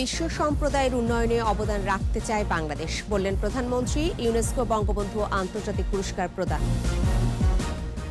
বিশ্ব সম্প্রদায়ের উন্নয়নে অবদান রাখতে চায় বাংলাদেশ, বললেন প্রধানমন্ত্রী। ইউনেস্কো বঙ্গবন্ধু আন্তর্জাতিক পুরস্কার প্রদান।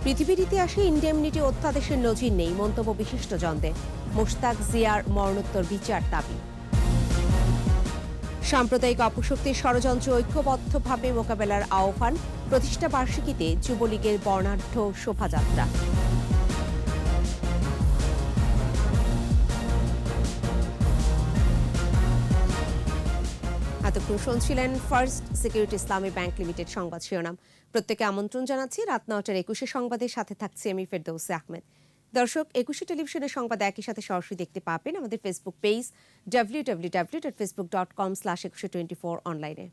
পৃথিবীর ইতিহাসে ইনডেমনিটি অধ্যাদেশের নজির নেই, মন্তব্য বিশিষ্টজনদের। মোশতাক জিয়ার মরণোত্তর বিচার দাবি। সাম্প্রদায়িক অপশক্তির ষড়যন্ত্র ঐক্যবদ্ধভাবে মোকাবেলার আহ্বান। প্রতিষ্ঠা বার্ষিকীতে যুবলীগের বর্ণাঢ্য শোভাযাত্রা। এতক্ষণ শুনছিলেন ফার্স্ট সিকিউরিটি ইসলামী ব্যাংক লিমিটেড সংবাদ শিরোনাম। প্রত্যেকে আমন্ত্রণ জানাচ্ছি রাত 9টার 21 সংবাদের সাথে থাকছি আমি ফেরদৌসী আহমেদ। দর্শক, 21 টেলিভিশনের সংবাদ একই সাথে সরাসরি দেখতে পাবেন আমাদের ফেসবুক পেজ www.facebook.com/2124 অনলাইনে।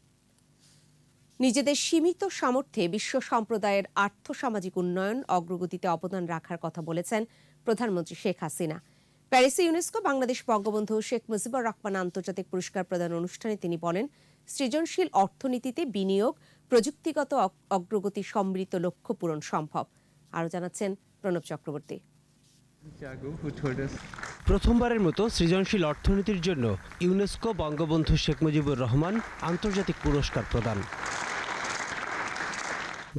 নিজেদের সীমিত সামর্থ্যে বিশ্ব সম্প্রদায়ের আর্থসামাজিক উন্নয়ন অগ্রগতিতে অবদান রাখার কথা বলেছেন প্রধানমন্ত্রী শেখ হাসিনা। প্যারিসে ইউনেস্কো বাংলাদেশ বঙ্গবন্ধু শেখ মুজিবুর রহমান আন্তর্জাতিক পুরস্কার প্রদান অনুষ্ঠানে তিনি বলেন, সৃজনশীল অর্থনীতিতে বিনিয়োগ, প্রযুক্তিগত অগ্রগতি সম্মিলিত লক্ষ্য পূরণ সম্ভব। আরও জানাচ্ছেন প্রণব চক্রবর্তী। প্রথমবারের মতো সৃজনশীল অর্থনীতির জন্য ইউনেস্কো বঙ্গবন্ধু শেখ মুজিবুর রহমান আন্তর্জাতিক পুরস্কার প্রদান।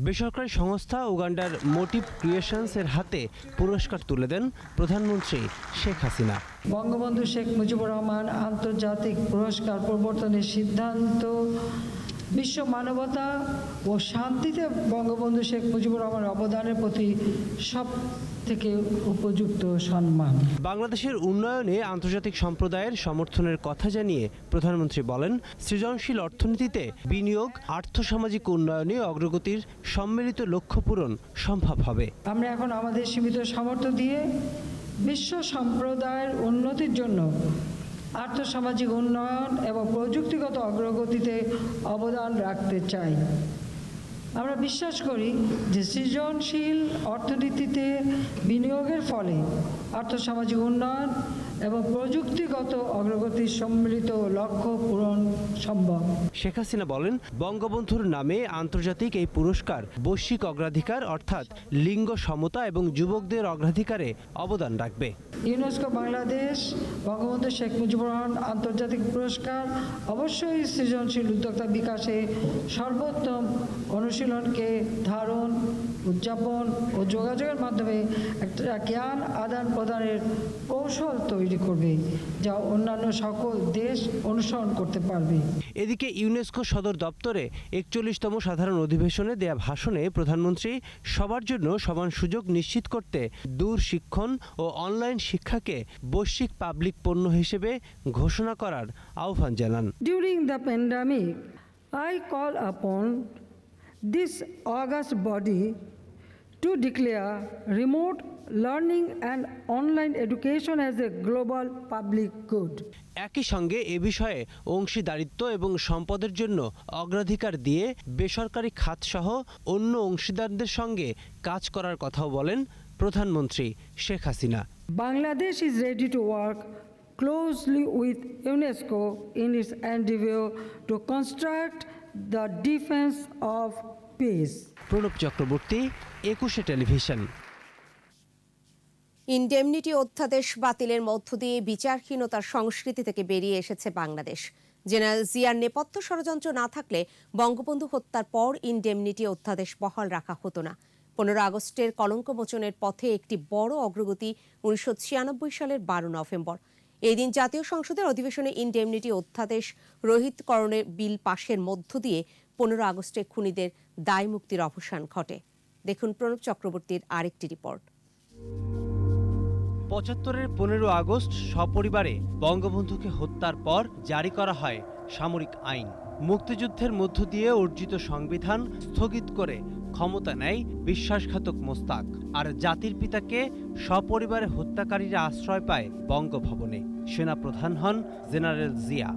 বেসরকারি সংস্থা উগান্ডার মোটিভ ক্রিয়েশনস এর হাতে পুরস্কার তুলে দেন প্রধানমন্ত্রী শেখ হাসিনা। বঙ্গবন্ধু শেখ মুজিবুর রহমান আন্তর্জাতিক পুরস্কার প্রবর্তনের সিদ্ধান্ত বিশ্ব মানবতা ও শান্তিতে বঙ্গবন্ধু শেখ মুজিবুর রহমানের অবদানের প্রতি সব থেকে উপযুক্ত সম্মান। বাংলাদেশের উন্নয়নে আন্তর্জাতিক সম্প্রদায়ের সমর্থনের কথা জানিয়ে প্রধানমন্ত্রী বলেন, সৃজনশীল অর্থনীতিতে বিনিয়োগ, আর্থসামাজিক উন্নয়নে অগ্রগতির সম্মিলিত লক্ষ্য পূরণ সম্ভব হবে। আমরা এখন আমাদের সীমিত সামর্থ্য দিয়ে বিশ্ব সম্প্রদায়ের উন্নতির জন্য আর্থসামাজিক উন্নয়ন এবং প্রযুক্তিগত অগ্রগতিতে অবদান রাখতে চাই। আমরা বিশ্বাস করি যে সৃজনশীল অর্থনীতিতে বিনিয়োগের ফলে আর্থসামাজিক উন্নয়ন এবং প্রযুক্তিগত অগ্রগতির সম্মিলিত লক্ষ্য পূরণ সম্ভব। শেখ হাসিনা বলেন, বঙ্গবন্ধুর নামে আন্তর্জাতিক এই পুরস্কার বৈশ্বিক অগ্রাধিকার অর্থাৎ লিঙ্গ সমতা এবং যুবকদের অগ্রাধিকারে অবদান রাখবে। ইউনেস্কো বাংলাদেশ বঙ্গবন্ধু শেখ মুজিবুর রহমান আন্তর্জাতিক পুরস্কার অবশ্যই সৃজনশীল উদ্যোক্তা বিকাশে সর্বোত্তম অনুশীলনকে ধারণ, উদযাপন ও যোগাযোগের মাধ্যমে একটা জ্ঞান আদান প্রদানের কৌশল তৈরি করবে, যা অন্যান্য সকল দেশ অনুসরণ করতে পারবে। এদিকে ইউনেস্কো সদর দপ্তরে 41তম সাধারণ অধিবেশনে দেয়া ভাষণে প্রধানমন্ত্রী সবার জন্য সমান সুযোগ নিশ্চিত করতে দূর শিক্ষণ ও অনলাইন শিক্ষাকে বৈশ্বিক পাবলিক পণ্য হিসেবে ঘোষণা করার আহ্বান জানান। During the pandemic, I call upon this august body to declare remote learning and online education as a global public good. একই সঙ্গে এ বিষয়ে অংশীদারিত্ব এবং সম্পদের জন্য অগ্রাধিকার দিয়ে বেসরকারি খাতসহ অন্য অংশীদারদের সঙ্গে কাজ করার কথাও বলেন প্রধানমন্ত্রী Sheikh Hasina. Bangladesh is ready to work closely with UNESCO in its endeavor to construct the defense of peace. Pranab Chakraborty, 21 television. Indemnity অধ্যাদেশ বাতিলের মধ্য দিয়ে বিচারহীনতার সংস্কৃতি থেকে বেরিয়ে এসেছে বাংলাদেশ। জেনারেল জিয়ার নেপথ্য ষড়যন্ত্র না থাকলে বঙ্গবন্ধু হত্যার পর ইনডেমনিটি অধ্যাদেশ বহাল রাখা হতো না। 15 আগস্টের কলঙ্কমোচনের পথে একটি বড় অগ্রগতি 1996 সালের 12 নভেম্বর। এই দিন জাতীয় সংসদের অধিবেশনে ইনডেমনিটি অধ্যাদেশ রহিতকরণের বিল পাশের মধ্য দিয়ে 15 আগস্টে খুনিদের দায় মুক্তির অবসান ঘটে। দেখুন প্রণব চক্রবর্তীর আরেকটি রিপোর্ট। 75-এর 15 আগস্ট সপরিবারে বঙ্গবন্ধুকে হত্যার পর জারি করা হয় সামরিক আইন। মুক্তিযুদ্ধের মধ্য দিয়ে অর্জিত সংবিধান স্থগিত করে ক্ষমতা নেয় বিশ্বাসঘাতক মোস্তাক, আর জাতির পিতাকে সপরিবারে হত্যাকারীরা আশ্রয় পায় বঙ্গভবনে। সেনাপ্রধান হন জেনারেল জিয়া।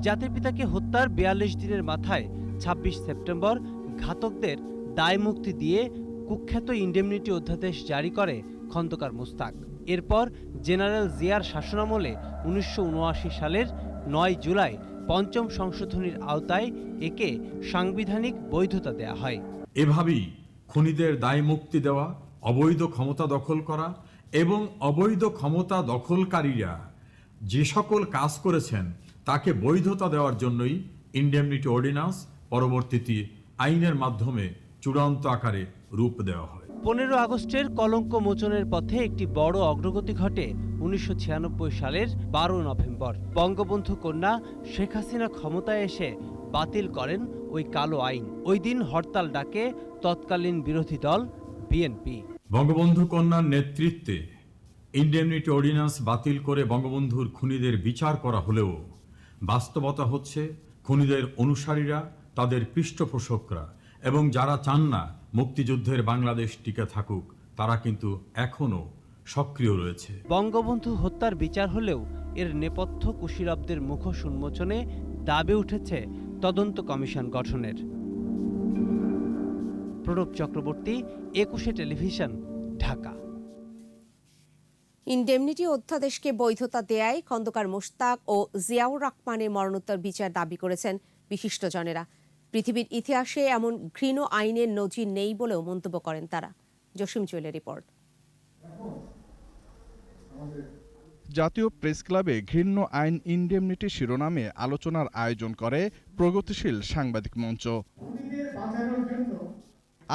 জাতির পিতাকে হত্যার 42 দিনের মাথায় 26 সেপ্টেম্বর ঘাতকদের দায় মুক্তি দিয়ে কুখ্যাত ইনডেমনিটি অধ্যাদেশ জারি করে খন্দকার মোস্তাক। এরপর জেনারেল জিয়ার শাসনামলে 1979 সালের 9 জুলাই পঞ্চম সংশোধনীর আওতায় একে সাংবিধানিক বৈধতা দেয়া হয়। এভাবেই খুনিদের দায় মুক্তি দেওয়া, অবৈধ ক্ষমতা দখল করা এবং অবৈধ ক্ষমতা দখলকারীরা যে সকল কাজ করেছেন তাকে বৈধতা দেওয়ার জন্যই ইনডেমনিটি অর্ডিন্যান্স পরবর্তীতে আইনের মাধ্যমে চূড়ান্ত আকারে রূপ দেওয়া হয়। 15 আগস্টের কলঙ্ক মোচনের পথে একটি বড় অগ্রগতি ঘটে 1996 সালের 12 নভেম্বর। বঙ্গবন্ধু কন্যা শেখ হাসিনা ক্ষমতায় এসে বাতিল করেন ওই কালো আইন। ওই দিন হরতাল ডাকে তৎকালীন বিরোধী দল বিএনপি। বঙ্গবন্ধু কন্যার নেতৃত্বে ইনডেমনিটি অর্ডিন্যান্স বাতিল করে বঙ্গবন্ধুর খুনিদের বিচার করা হলেও বাস্তবতা হচ্ছে খুনিদের অনুসারীরা, তাদের পৃষ্ঠপোষকরা এবং যারা চান না মুক্তিযুদ্ধের বাংলাদেশ টিকে থাকুক তারা কিন্তু এখনও সক্রিয় রয়েছে। বঙ্গবন্ধু হত্যার বিচার হলেও এর নেপথ্য কুশীলবদের মুখোশ উন্মোচনে দাবি উঠেছে তদন্ত কমিশন গঠনের। প্রণব চক্রবর্তী, 21 টেলিভিশন, ঢাকা। ইনডেমনিটি অধ্যাদেশকে বৈধতা দেয়ায় খন্দকার মোশতাক ও জিয়াউর রহমানের মরণোত্তর বিচার দাবি করেছেন বিশিষ্টজনেরা। পৃথিবীর ইতিহাসে এমন ঘৃণ্য আইনের নজির নেই বলেও মন্তব্য করেন তারা। জসিম জুয়েলের রিপোর্ট। জাতীয় প্রেস ক্লাবে ঘৃণ্য আইন ইনডেমনিটি শিরোনামে আলোচনার আয়োজন করে প্রগতিশীল সাংবাদিক মঞ্চ।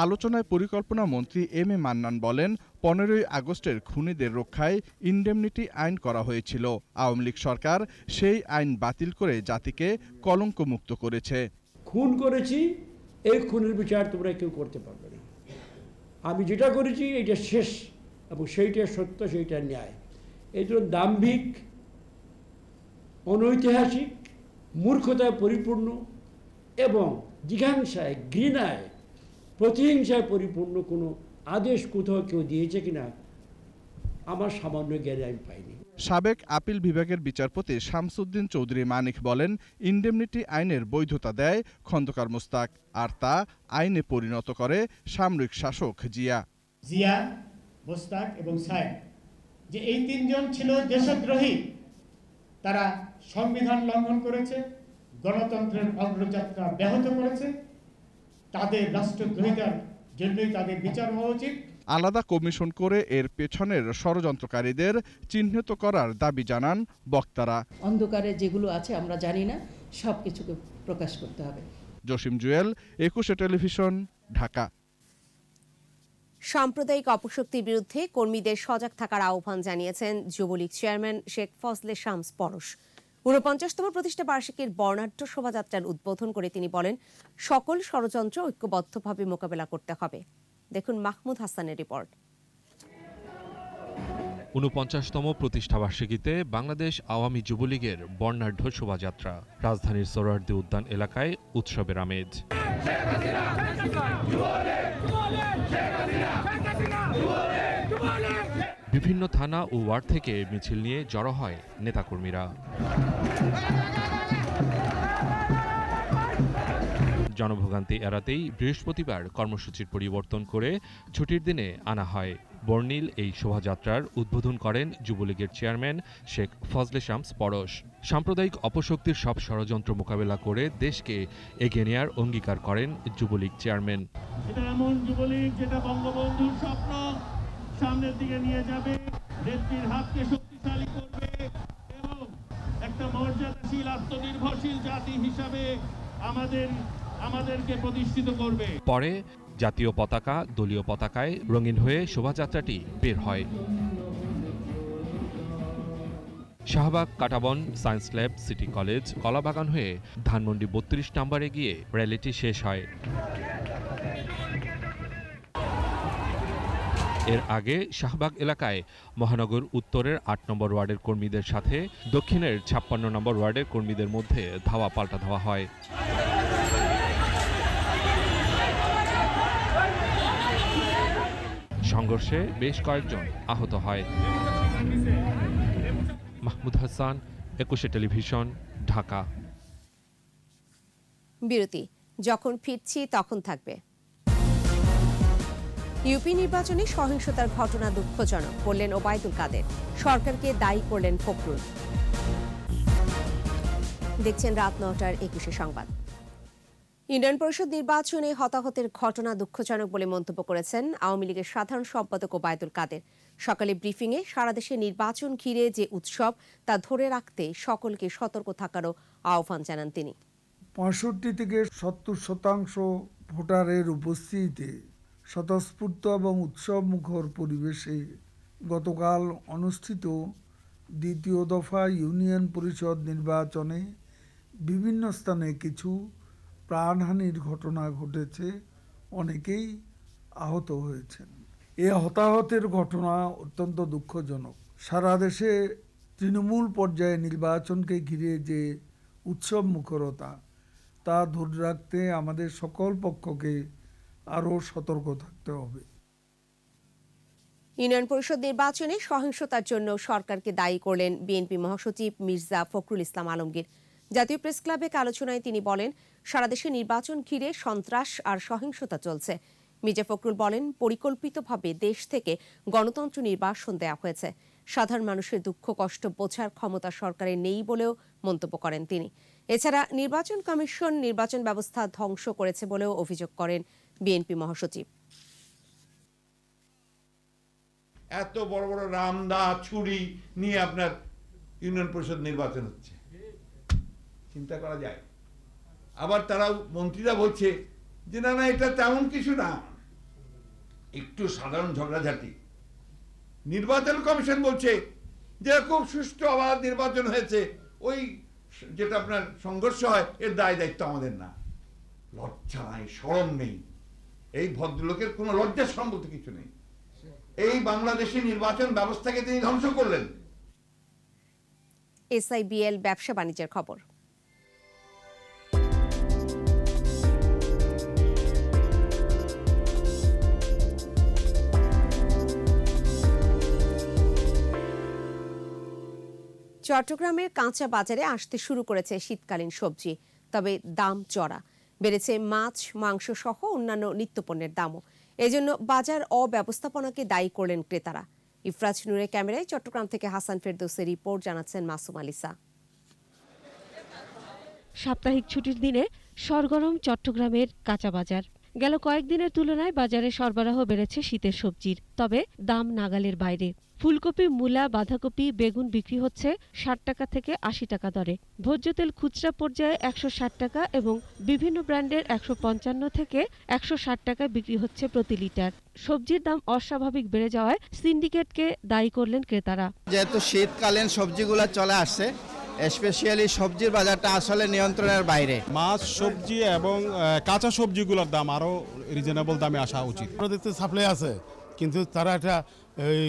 আলোচনায় পরিকল্পনা মন্ত্রী এম এ মান্নান বলেন, 15 আগস্টের খুনিদের রক্ষায় ইনডেমনিটি আইন করা হয়েছিল। আওয়ামী লীগ সরকার সেই আইন বাতিল করে জাতিকে কলঙ্কমুক্ত করেছে। খুন করেছি, এই খুনের বিচার তোমরা কেউ করতে পারবে না। আমি যেটা করেছি এটা শেষ এবং সেইটা সত্য, সেইটা ন্যায়। এই জন্য দাম্ভিক, অনৈতিহাসিক, মূর্খতায় পরিপূর্ণ এবং জিঘাংসায়, ঘৃণায়, প্রতিহিংসায় পরিপূর্ণ কোনো আদেশ কোথাও কেউ দিয়েছে কিনা আমার সামান্য জ্ঞানে আমি পাইনি। সাবেক আপিল বিভাগের বিচারপতি শামসুদ্দিন চৌধুরী মানিক বলেন, ইনডেমনিটি আইনের বৈধতা দেয় খন্দকার মোশতাক, আর তা আইনে পরিণত করে সামরিক শাসক জিয়া। জিয়া, মোশতাক এবং সায়েদ, যে এই তিনজন ছিল দেশদ্রোহী, তারা সংবিধান লঙ্ঘন করেছে, গণতন্ত্রের অগ্রযাত্রা ব্যাহত করেছে। তাদের রাষ্ট্রদ্রোহিতার জন্যই তাদের বিচার হওয়া উচিত। আলাদা কমিশন করে এর পেছনের ষড়যন্ত্রকারীদের চিহ্নিত করার দাবি জানান বক্তারা। অন্ধকারে যেগুলো আছে আমরা জানি না, সব কিছুকে প্রকাশ করতে হবে। জসিম জুয়েল, 21 টেলিভিশন, ঢাকা। সাম্প্রদায়িক অপশক্তির বিরুদ্ধে কর্মীদের সজাগ থাকার আহ্বান জানিয়েছেন যুবলীগ চেয়ারম্যান শেখ ফজলে শামস পরশ। 49তম প্রতিষ্ঠা বার্ষিকীর বর্ণাঢ্য শোভাযাত্রার উদ্বোধন করে তিনি বলেন, সকল ষড়যন্ত্র ঐক্যবদ্ধভাবে মোকাবেলা করতে হবে। দেখুন মাহমুদ হাসানের রিপোর্ট। 49তম প্রতিষ্ঠাবার্ষিকীতে বাংলাদেশ আওয়ামী যুবলীগের বর্ণাঢ্য শোভাযাত্রা। রাজধানীর সোহরাওয়ার্দী উদ্যান এলাকায় উৎসবের আমেজ। বিভিন্ন থানা ও ওয়ার্ড থেকে মিছিল নিয়ে জড়ো হয় নেতাকর্মীরা। জনভোগান্তি এড়াতেই বৃহস্পতিবার কর্মসূচির পরিবর্তন করে ছুটির দিনে আনা হয়। বর্ণিল এই শোভাযাত্রার উদ্বোধন করেন যুবলীগের চেয়ারম্যান শেখ ফজলে শামস পরশ। সাম্প্রদায়িক অপশক্তির সব ষড়যন্ত্র মোকাবেলা করে দেশকে এগিয়ে নেওয়ার অঙ্গীকার করেন যুবলীগ চেয়ারম্যান। এটা এমন যুবলীগ যেটা বঙ্গবন্ধুর স্বপ্ন সামনের দিকে নিয়ে যাবে, নেত্রীর হাতকে শক্তিশালী করবে এবং একটা মর্যাদাশীল, আত্মনির্ভরশীল জাতি হিসাবে আমাদেরকে প্রতিষ্ঠিত করবে। পরে জাতীয় পতাকা দলীয় পতাকায় রঙিন হয়ে শোভাযাত্রাটি বের হয়। শাহবাগ, কাঁটাবন, সায়েন্স ল্যাব, সিটি কলেজ, কলাবাগান হয়ে ধানমন্ডি 32 নম্বরে গিয়ে র্যালিটি শেষ হয়। এর আগে শাহবাগ এলাকায় মহানগর উত্তরের 8 নম্বর ওয়ার্ডের কর্মীদের সাথে দক্ষিণের 56 নম্বর ওয়ার্ডের কর্মীদের মধ্যে ধাওয়া পাল্টা ধাওয়া হয়। সংঘর্ষে বেশ কয়েকজন আহত হয়। মাহমুদ হাসান, 21 টেলিভিশন, ঢাকা। বিরতি, যখন ফিরছি তখন থাকবে। ইউপি নির্বাচনে সহিংসতার ঘটনা দুঃখজনক বললেন ওবায়দুল কাদের, সরকারকে দায়ী করলেন ফখরুল। দেখছেন রাত 9টার 21 সংবাদ। ইউনিয়ন পরিষদ নির্বাচনে হতাহতের ঘটনা দুঃখজনক বলে মন্তব্য করেছেন আওয়ামী লীগের সাধারণ সম্পাদক ওবায়দুল কাদের। সকালে ব্রিফিংয়ে সারা দেশে নির্বাচন ঘিরে যে উৎসব তা ধরে রাখতে সকলকে সতর্ক থাকারও আহ্বান জানান তিনি। 65 থেকে 70% ভোটারের উপস্থিতিতে স্বতঃস্ফূর্ত এবং উৎসবমুখর পরিবেশে গতকাল অনুষ্ঠিত দ্বিতীয় দফা ইউনিয়ন পরিষদ নির্বাচনে বিভিন্ন স্থানে কিছু প্রাণহানির ঘটনা ঘটেছে, অনেকেই আহত হয়েছেন। এ হতাহতের ঘটনা অত্যন্ত দুঃখজনক। সারা দেশে তৃণমূল পর্যায়ে নির্বাচনকে ঘিরে যে উৎসব মুখরতা তা ধরে রাখতে আমাদের সকল পক্ষকে আরও সতর্ক থাকতে হবে। ইউনিয়ন পরিষদ নির্বাচনে সহিংসতার জন্য সরকারকে দায়ী করলেন বিএনপি মহাসচিব মির্জা ফখরুল ইসলাম আলমগীর। জাতীয় প্রেস ক্লাবে এক আলোচনায় তিনি বলেন, সারা দেশে নির্বাচন ঘিরে সন্ত্রাস আর সহিংসতা চলছে। মির্জা ফখরুল বলেন, পরিকল্পিতভাবে দেশ থেকে গণতন্ত্র নির্বাসন দেওয়া হয়েছে। সাধারণ মানুষের দুঃখ কষ্ট বোঝার ক্ষমতা সরকারের নেই বলেও মন্তব্য করেন তিনি। এছাড়া নির্বাচন কমিশন নির্বাচন ব্যবস্থা ধ্বংস করেছে বলেও অভিযোগ করেন বিএনপি মহাসচিব। এত বড় বড় রামদা ছুরি নিয়ে আপনার ইউনিয়ন পরিষদ নির্বাচন হচ্ছে, চিন্তা করা যায়। আবার তারা মন্ত্রীরা বলছে যে না না এটা তেমন কিছু না, একটু সাধারণ ঝগড়াঝাটি। নির্বাচন কমিশন বলছে যে খুব সুষ্ঠু অবাধ নির্বাচন হয়েছে, ওই যেটা আপনার সংঘর্ষ হয় এর দায় দায়িত্ব আমাদের না। লজ্জা নাই, শরম নেই। এই ভদ্রলোকের কোনো লজ্জা সম্পর্কে কিছু নেই। এই বাংলাদেশের নির্বাচন ব্যবস্থাকে তিনি ধ্বংস করলেন। এসআইবিএল ব্যবসা বাণিজ্যের খবর। চট্টগ্রামের কাঁচা বাজারে আসতে শুরু করেছে শীতকালীন সবজি, তবে দাম চড়া। বেড়েছে মাছ, মাংস সহ অন্যান্য নিত্যপণ্যের দামও। এজন্য বাজার অব্যবস্থাপনাকে দায়ী করলেন ক্রেতারা। ইফরাজ নূরের ক্যামেরায় চট্টগ্রাম থেকে হাসান ফেরদৌসের রিপোর্ট, জানাচ্ছেন মাসুম আলিসা। সাপ্তাহিক ছুটির দিনে সরগরম চট্টগ্রামের কাঁচা বাজার। গেল কয়েকদিনের তুলনায় বাজারে সরবরাহ বেড়েছে শীতের সবজির, তবে দাম নাগালের বাইরে। ফুলকপি, মূলা, বাঁধাকপি, বেগুন বিক্রি হচ্ছে 60 টাকা থেকে 80 টাকা দরে। ভোজ্য তেল খুচরা পর্যায়ে 160 টাকা এবং বিভিন্ন ব্র্যান্ডের 155 থেকে 160 টাকায় বিক্রি হচ্ছে প্রতি লিটার। সবজির দাম অস্বাভাবিক বেড়ে যাওয়ায় সিন্ডিকেটকে দায়ী করলেন ক্রেতারা। যেহেতু শীতকালীন সবজিগুলো চলে আসছে, স্পেশালি সবজির বাজারটা আসলে নিয়ন্ত্রণের বাইরে। মাছ, সবজি এবং কাঁচা সবজিগুলোর দাম আরো রিজনেবল দামে আসা উচিত। আমরা দেখতে সাপ্লাই আছে, কিন্তু তারা একটা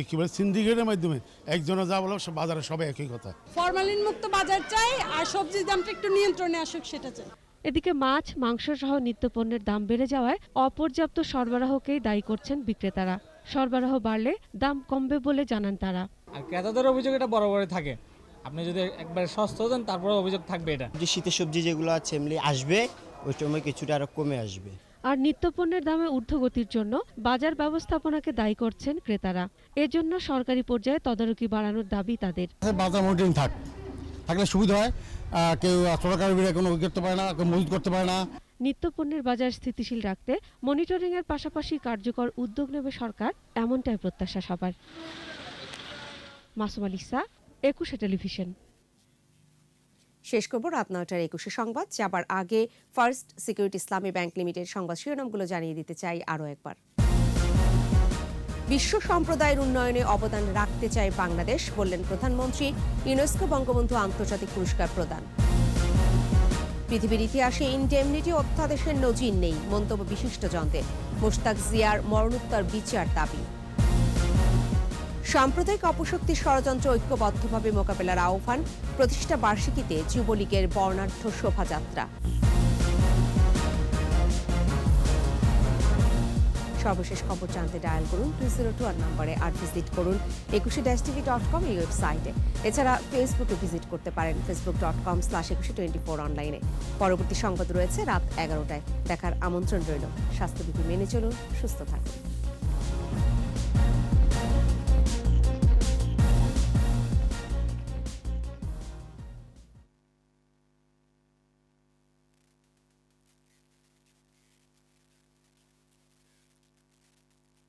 কি বলে সিন্ডিকেটের মাধ্যমে একজনে যা বলো বাজারে সবাই একই কথা। ফরমালিন মুক্ত বাজার চাই আর সবজির দামটা একটু নিয়ন্ত্রণে আসুক, সেটা চাই। এদিকে মাছ, মাংস সহ নিত্যপণ্যের দাম বেড়ে যাওয়ায় অপর্যাপ্ত সরবরাহকেই দায়ী করছেন বিক্রেতারা। সরবরাহ বাড়লে দাম কমবে বলে জানান তারা। আর ক্রেতাদের অভিযোগ এটা বরাবরই থাকে, আপনি যদি একবার সস্তা দেন তারপরে অভিযোগ থাকবে এটা। যে শীতের সবজি যেগুলো আছে এমনি আসবে, ওই সময় কিছুটা আরো কমে আসবে। আর নিত্যপণ্যের দামে ঊর্ধ্বগতির জন্য বাজার ব্যবস্থাপনাকে দায়ী করছেন ক্রেতারা। এজন্য সরকারি পর্যায়ে তদারকি বাড়ানোর দাবি তাদের। বাজার মনিটরিং থাকলে সুবিধা হয়, কেউ সরকারি কোনো করতে পারে না, কেউ মজুত করতে পারে না। নিত্যপণ্যের বাজার স্থিতিশীল রাখতে মনিটরিং এর পাশাপাশি কার্যকর উদ্যোগ নেবে সরকার, এমনটাই প্রত্যাশা সবার। মাসুম আলিসা, 21 টেলিভিশন। শেষ করব রাত 9টার 21 সংবাদ। যাবার আগে ফার্স্ট সিকিউরিটি ইসলামী ব্যাংক লিমিটেড সংবাদ শিরোনামগুলো জানিয়ে দিতে চাই আরও একবার। বিশ্ব সম্প্রদায়ের উন্নয়নে অবদান রাখতে চায় বাংলাদেশ, বললেন প্রধানমন্ত্রী। ইউনেস্কো বঙ্গবন্ধু আন্তর্জাতিক পুরস্কার প্রদান। পৃথিবীর ইতিহাসে ইনডেমনিটি অধ্যাদেশের নজির নেই, মন্তব্য বিশিষ্টজনদের। মোশতাক জিয়ার মরণোত্তর বিচার দাবি। সাম্প্রদায়িক অপশক্তির ষড়যন্ত্র ঐক্যবদ্ধভাবে মোকাবেলার আহ্বান, প্রতিষ্ঠা বার্ষিকীতে যুবলীগের বর্ণাঢ্য শোভাযাত্রা। সর্বশেষ খবর জানতে ডায়াল করুন 2021 নম্বরে, আর ভিজিট করুন 21-tv.com এই ওয়েবসাইটে। এছাড়া ফেসবুকে ভিজিট করতে পারেন facebook.com/2124 অনলাইনে। পরবর্তী সংবাদ রয়েছে রাত 11টায়। দেখার আমন্ত্রণ রইল। স্বাস্থ্যবিধি মেনে চলুন, সুস্থ থাকুন।